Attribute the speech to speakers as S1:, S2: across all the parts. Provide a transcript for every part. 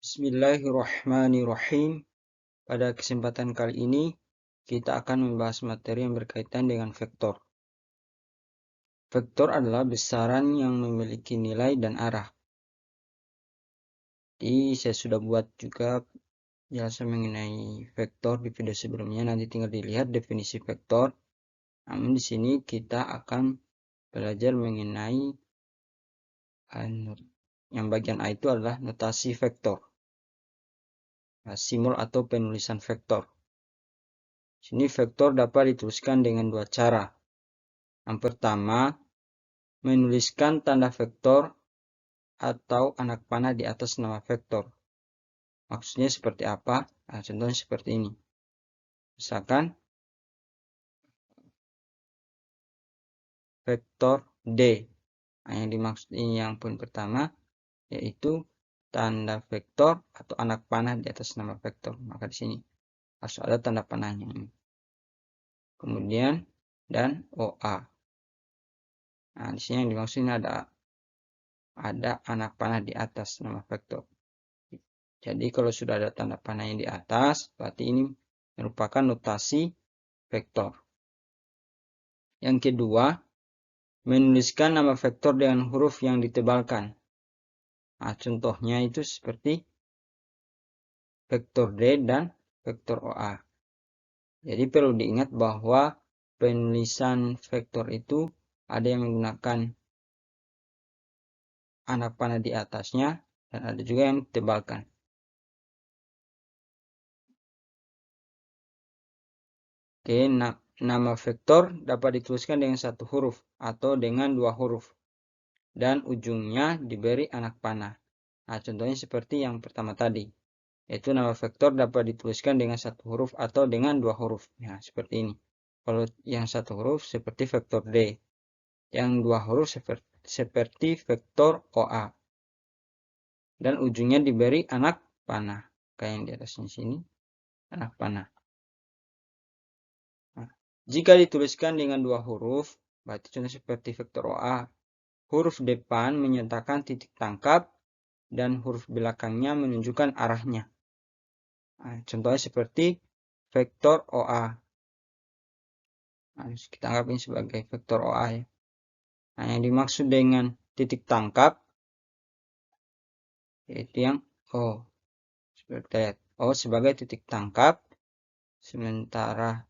S1: Bismillahirrahmanirrahim. Pada kesempatan kali ini, kita akan membahas materi yang berkaitan dengan vektor. Vektor adalah besaran yang memiliki nilai dan arah. Jadi, saya sudah buat juga penjelasan mengenai vektor di video sebelumnya. Nanti tinggal dilihat definisi vektor. Namun di sini kita akan belajar mengenai yang bagian A itu adalah notasi vektor. Simul atau penulisan vektor. Sini vektor dapat dituliskan dengan dua cara. Yang pertama, menuliskan tanda vektor atau anak panah di atas nama vektor. Maksudnya seperti apa? Nah, contohnya seperti ini. Misalkan, vektor D. Nah, yang dimaksud ini yang poin pertama, yaitu tanda vektor atau anak panah di atas nama vektor. Maka di sini harus ada tanda panahnya. Kemudian, dan OA. Nah, di sini yang dimaksud ini ada anak panah di atas nama vektor. Jadi kalau sudah ada tanda panah yang di atas, berarti ini merupakan notasi vektor. Yang kedua, menuliskan nama vektor dengan huruf yang ditebalkan. Nah, contohnya itu seperti vektor D dan vektor OA. Jadi perlu diingat bahwa penulisan vektor itu ada yang menggunakan anak panah di atasnya dan ada juga yang ditebalkan. Oke, nama vektor dapat dituliskan dengan satu huruf atau dengan dua huruf. Dan ujungnya diberi anak panah. Nah, contohnya seperti yang pertama tadi. Yaitu nama vektor dapat dituliskan dengan satu huruf atau dengan dua huruf. Nah, seperti ini. Kalau yang satu huruf seperti vektor D. Yang dua huruf seperti vektor OA. Dan ujungnya diberi anak panah. Kayak yang di atasnya sini. Anak panah. Nah, jika dituliskan dengan dua huruf, berarti contoh seperti vektor OA. Huruf depan menyatakan titik tangkap dan huruf belakangnya menunjukkan arahnya. Nah, contohnya seperti vektor OA. Nah, kita anggap ini sebagai vektor OA ya. Nah, yang dimaksud dengan titik tangkap yaitu yang O. Seperti O sebagai titik tangkap, sementara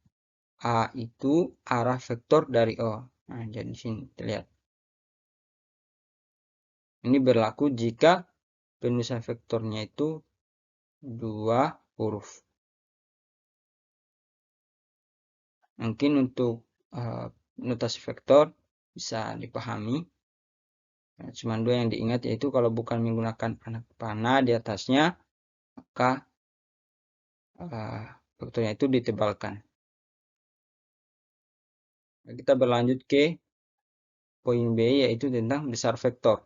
S1: A itu arah vektor dari O. Nah, jadi di sini terlihat. Ini berlaku jika penulisan vektornya itu dua huruf. Mungkin untuk notasi vektor bisa dipahami. Nah, cuma dua yang diingat yaitu kalau bukan menggunakan anak panah di atasnya, maka vektornya itu ditebalkan. Nah, kita berlanjut ke poin B yaitu tentang besar vektor.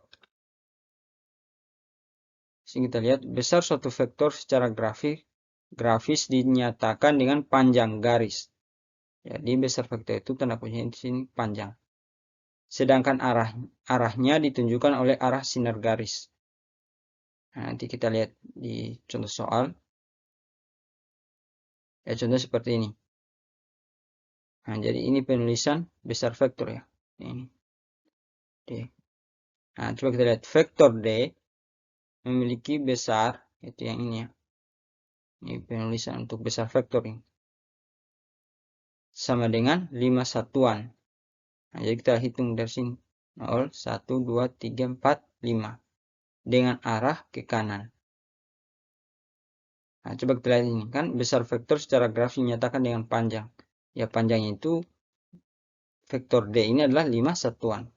S1: Sini kita lihat besar suatu vektor secara grafis dinyatakan dengan panjang garis. Jadi besar vektor itu tanda kunci di sini panjang. Sedangkan arahnya ditunjukkan oleh arah sinar garis. Nah, nanti kita lihat di contoh soal. Ya, contoh seperti ini. Nah, jadi ini penulisan besar vektor ya. Ini D. Nah, coba kita lihat vektor D memiliki besar, itu yang ini ya. Ini penulisan untuk besar vektor ini. Sama dengan 5 satuan. Nah, jadi kita hitung dari sini. 0, 1, 2, 3, 4, 5. Dengan arah ke kanan. Nah, coba kita lihat ini. Kan besar vektor secara grafis dinyatakan dengan panjang. Ya, panjangnya itu vektor D ini adalah 5 satuan.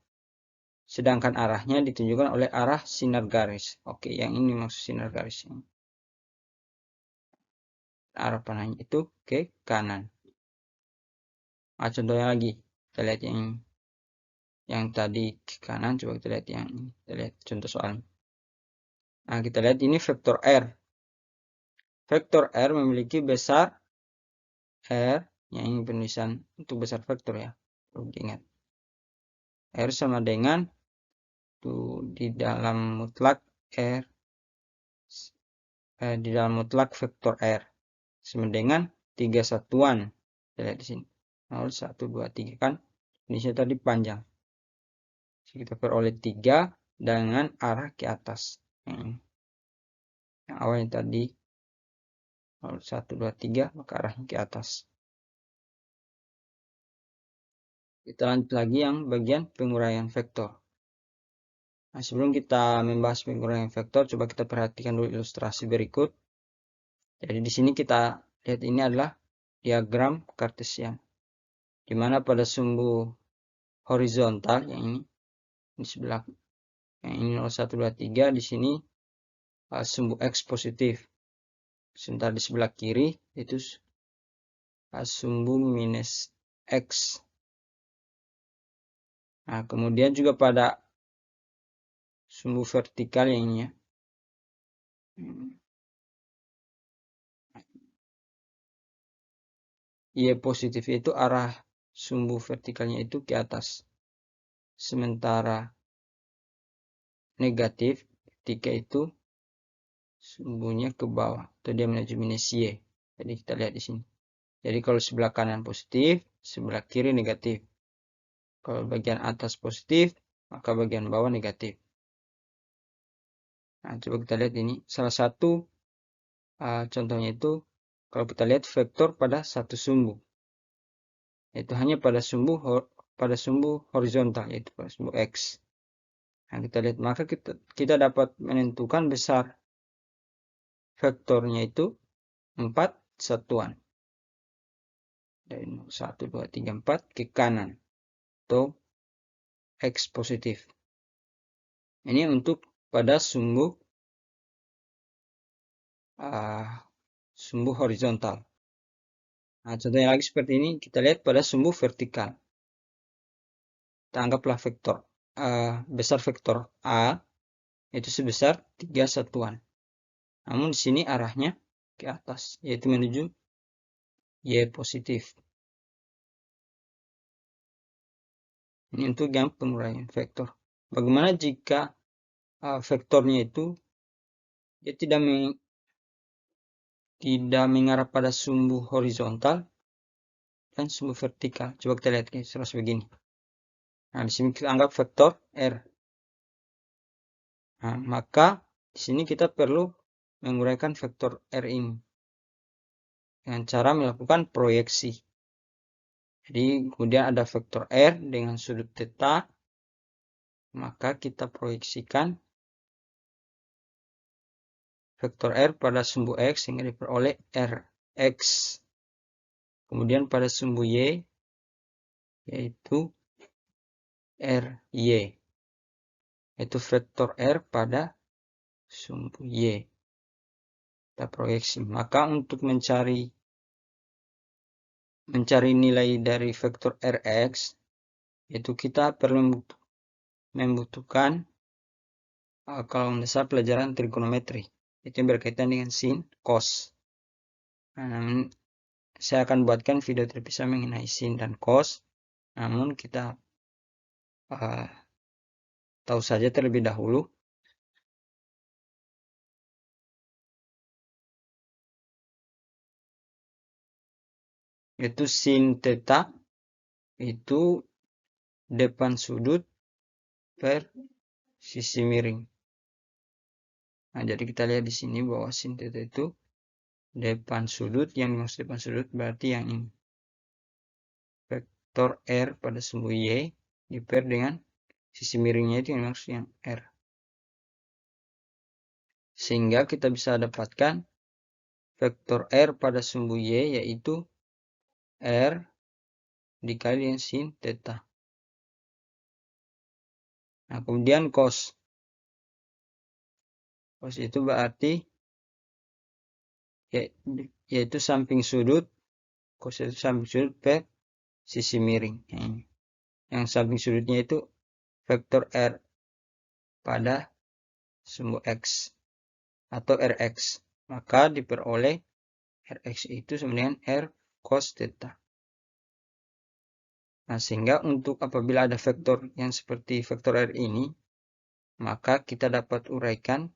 S1: Sedangkan arahnya ditunjukkan oleh arah sinar garis. Oke, yang ini maksud sinar garis. Arah panahnya itu ke kanan. Nah, contohnya lagi. Kita lihat yang tadi ke kanan. Coba kita lihat yang ini. Kita lihat contoh soalnya. Nah, kita lihat ini vektor R. Vektor R memiliki besar R. Yang ini penulisan untuk besar vektor ya. Perlu diingat. R sama dengan di dalam mutlak R di dalam mutlak vektor R sama dengan 3 satuan. Kita lihat di sini. 0, 1, 2, 3 kan. Ini tadi panjang. Jadi kita peroleh 3 dengan arah ke atas. Yang awalnya tadi 0, 1, 2, 3 maka arahnya ke atas. Kita lanjut lagi yang bagian penguraian vektor. Nah, sebelum kita membahas penguraian vektor, coba kita perhatikan dulu ilustrasi berikut. Jadi di sini kita lihat ini adalah diagram Cartesian, di mana pada sumbu horizontal yang ini di sebelah yang ini 0, 1, 2, 3 di sini sumbu X positif. Sementara di sebelah kiri itu sumbu minus X. Nah, kemudian juga pada sumbu vertikal yang ini ya. Y positif itu arah sumbu vertikalnya itu ke atas. Sementara negatif ketika itu sumbunya ke bawah atau dia menuju minus Y. Jadi kita lihat di sini. Jadi kalau sebelah kanan positif, sebelah kiri negatif. Kalau bagian atas positif, maka bagian bawah negatif. Nah, coba kita lihat ini. Salah satu contohnya itu kalau kita lihat vektor pada satu sumbu. Itu hanya pada sumbu horizontal, yaitu pada sumbu X. Nah, kita lihat, maka kita dapat menentukan besar vektornya itu 4 satuan. Dari 1, 2, 3, 4 ke kanan. Atau X positif. Ini untuk pada sumbu horizontal. Nah, contohnya lagi seperti ini, kita lihat pada sumbu vertikal. Kita anggaplah vektor besar vektor A itu sebesar 3 satuan. Namun di sini arahnya ke atas, yaitu menuju Y positif. Ini untuk yang penguraian vektor. Bagaimana jika vektornya itu dia tidak mengarah pada sumbu horizontal dan sumbu vertikal? Coba kita lihat seperti begini. Nah, di sini kita anggap vektor R. Nah, maka di sini kita perlu menguraikan vektor R ini dengan cara melakukan proyeksi. Jadi kemudian ada vektor R dengan sudut theta, maka kita proyeksikan vektor R pada sumbu X sehingga diperoleh Rx. Kemudian pada sumbu Y yaitu Ry. Itu vektor R pada sumbu Y. Kita proyeksi. Maka untuk mencari nilai dari vektor Rx, itu kita perlu membutuhkan kalau dasar pelajaran trigonometri. Itu yang berkaitan dengan sin, cos. Nah, saya akan buatkan video terpisah mengenai sin dan cos. Namun kita tahu saja terlebih dahulu. Itu sin theta itu depan sudut per sisi miring. Nah, jadi kita lihat di sini bahwa sin theta itu depan sudut, yang dimaksud depan sudut berarti yang ini. Vektor R pada sumbu Y diper dengan sisi miringnya itu yang dimaksud yang R. Sehingga kita bisa dapatkan vektor R pada sumbu Y yaitu R dikali dengan sin theta. Nah, kemudian cos. Cos itu berarti yaitu samping sudut. Cos itu samping sudut per sisi miring. Yang samping sudutnya itu vektor R pada sumbu X atau Rx. Maka diperoleh Rx itu sama dengan R cos theta. Nah, sehingga untuk apabila ada vektor yang seperti vektor R ini, maka kita dapat uraikan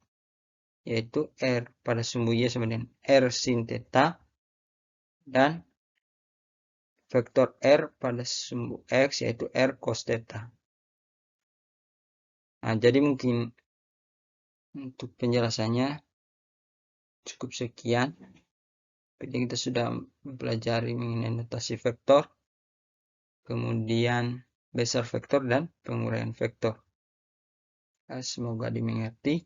S1: yaitu R pada sumbu Y sama dengan R sin theta, dan vektor R pada sumbu X yaitu R cos theta. Nah, jadi mungkin untuk penjelasannya cukup sekian. Jadi kita sudah mempelajari mengenai notasi vektor, kemudian besar vektor dan penguraian vektor. Semoga dimengerti.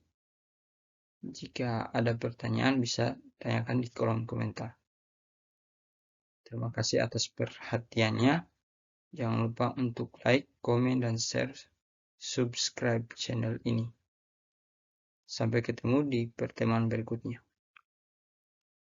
S1: Jika ada pertanyaan bisa tanyakan di kolom komentar. Terima kasih atas perhatiannya. Jangan lupa untuk like, komen, dan share, subscribe channel ini. Sampai ketemu di pertemuan berikutnya.